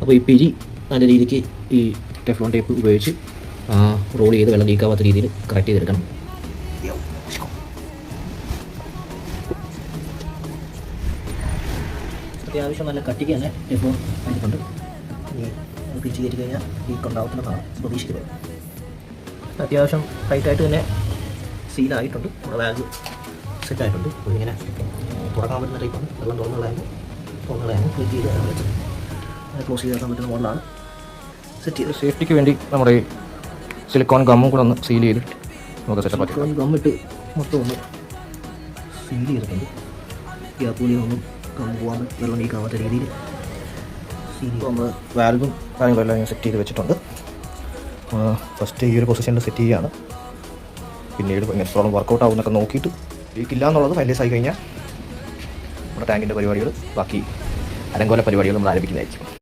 അപ്പോൾ ഈ പിരി നല്ല രീതിക്ക് ഈ ടെഫ്ലോൺ ടേപ്പ് ഉപയോഗിച്ച് റോൾ ചെയ്ത് വെള്ളം ലീക്കാവാത്ത രീതിയിൽ കറക്റ്റ് ചെയ്തെടുക്കണം. അത്യാവശ്യം നല്ല കട്ടിക്ക് തന്നെ ടെഫ്ലോൺ ആയിട്ടുണ്ട്. ഇനി പിരിച്ച് കയറ്റി കഴിഞ്ഞാൽ ലീക്ക് ഉണ്ടാവത്തില്ലെന്നാണ് പ്രതീക്ഷിക്കുന്നത്. അത്യാവശ്യം ടൈറ്റായിട്ട് തന്നെ സീലായിട്ടുണ്ട്. നമ്മുടെ വാൽവ് സെറ്റായിട്ടുണ്ട്. അപ്പോൾ ഇങ്ങനെ തുറക്കാൻ പറ്റുന്ന ടൈപ്പാണ്. വെള്ളം തുറന്നുകളയാനും ക്ലിക്ക് ചെയ്ത് ക്ലോസ് ചെയ്ത് വെക്കാൻ പറ്റുന്ന മോഡലാണ് സെറ്റ് ചെയ്ത്. സേഫ്റ്റിക്ക് വേണ്ടി നമ്മുടെ സിലിക്കോൺ ഗമ്മും കൂടെ ഒന്ന് സീൽ ചെയ്ത് നമുക്ക് സെറ്റപ്പ് ആക്കി. സിലിക്കോൺ ഗമ്മിട്ട് മൊത്തം ഒന്ന് സീൽ ചെയ്തിട്ടുണ്ട്. ഗ്യാപ്പൂലിയൊന്നും ഗം പോകാൻ വെള്ളം ലീക്കാവാത്ത രീതിയിൽ സീൽ. നമ്മൾ വാൽവും കാര്യങ്ങളെല്ലാം ഞാൻ സെറ്റ് ചെയ്ത് വെച്ചിട്ടുണ്ട്. ഫസ്റ്റ് ഈ ഒരു പൊസിഷനിൽ സെറ്റ് ചെയ്യുകയാണ്. പിന്നീട് എത്രത്തോളം വർക്കൗട്ട് ആവുമെന്നൊക്കെ നോക്കിയിട്ട് ലീക്കില്ല എന്നുള്ളത് ഫൈനലൈസ് ആയി കഴിഞ്ഞാൽ നമ്മുടെ ടാങ്കിൻ്റെ പരിപാടികൾ ബാക്കി അലങ്കോല പരിപാടികൾ നമ്മൾ ആരംഭിക്കുന്നതായിരിക്കും.